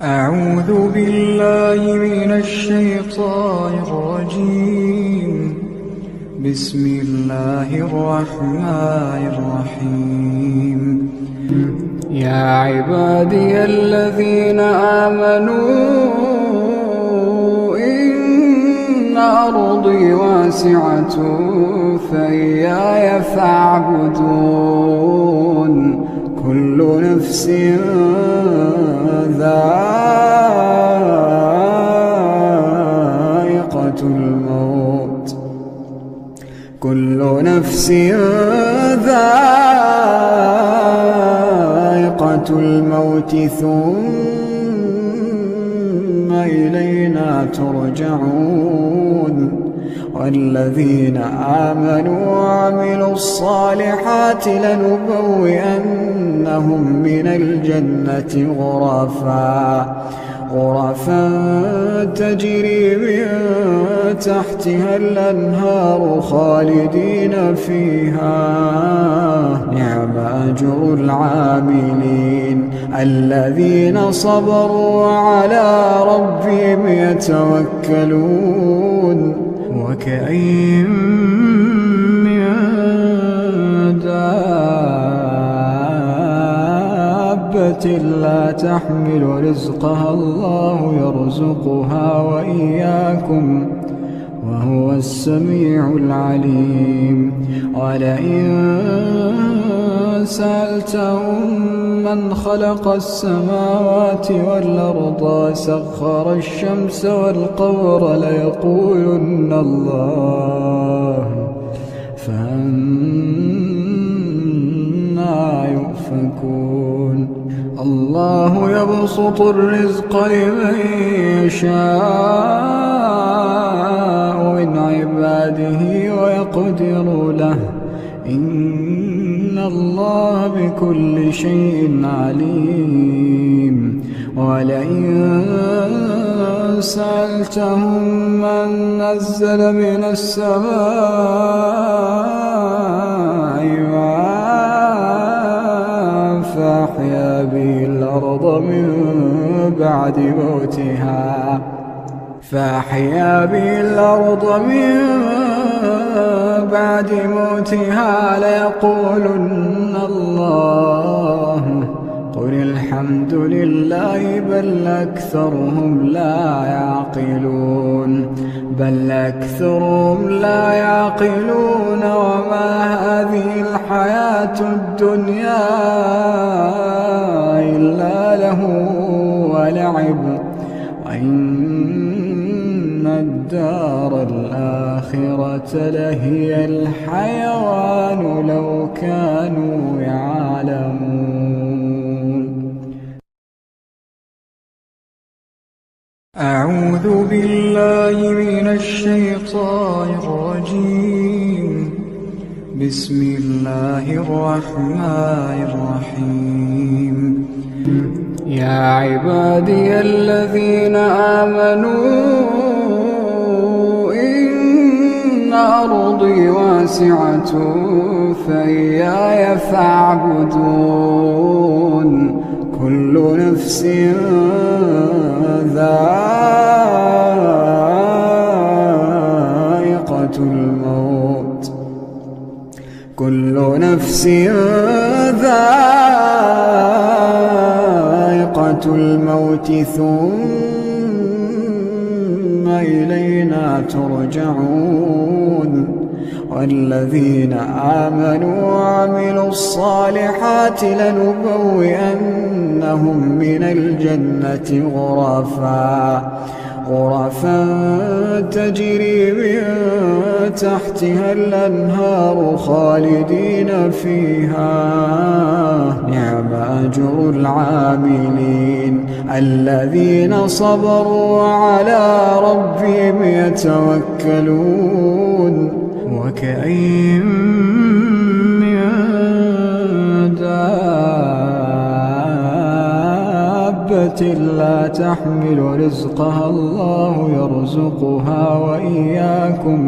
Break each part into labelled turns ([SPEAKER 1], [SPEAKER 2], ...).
[SPEAKER 1] أعوذ بالله من الشيطان الرجيم. بسم الله الرحمن الرحيم. يا عبادي الذين آمنوا إن أرضي واسعة فإياي فاعبدون. كل نفس ذائقة الموت ثم إلينا ترجعون. والذين آمنوا وعملوا الصالحات لنبوئنهم من الجنة غرفا تجري من تحتها الأنهار خالدين فيها. نعم أجر العاملين الذين صبروا وعلى ربهم يتوكلون. وكأين من دابة لا تحمل رزقها الله يرزقها وإياكم وهو السميع العليم. ولئن سألتهم من خلق السماوات والأرض وسخر الشمس والقمر ليقولن الله فأنى يؤفكون. الله يبسط الرزق لمن يشاء من عباده ويقدر له إن الله بكل شيء عليم. ولئن سألتهم من نزل من السماء ماء فأحيا به الأرض من بعد موتها ليقولن الله. قل الحمد لله بل أكثرهم لا يعقلون. وما هذه الحياة الدنيا إلا له ولعب وإن الدار الآخرة لهي الحيوان لو كانوا يعلمون. أعوذ بالله من الشيطان الرجيم. بسم الله الرحمن الرحيم. يا عبادي الذين آمنوا إن أرضي واسعة فإياي فاعبدون. كل نفس ذائقة الموت ثم إلينا ترجعون. والذين آمنوا وعملوا الصالحات لنبوئنهم من الجنة غرفا تجري من تحتها الأنهار خالدين فيها. نعم أجر العاملين الذين صبروا وعلى ربهم يتوكلون. وكأين من دابة لا تحمل رزقها الله يرزقها وإياكم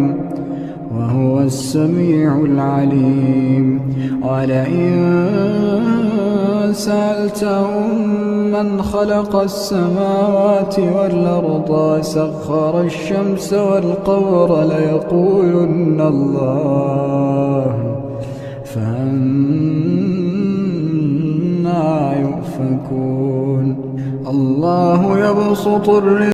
[SPEAKER 1] وهو وهو السميع العليم. ولئن سألتهم من خلق السماوات والأرض وسخر الشمس والقمر ليقولن الله، فأنى يؤفكون. الله يبسط الرزق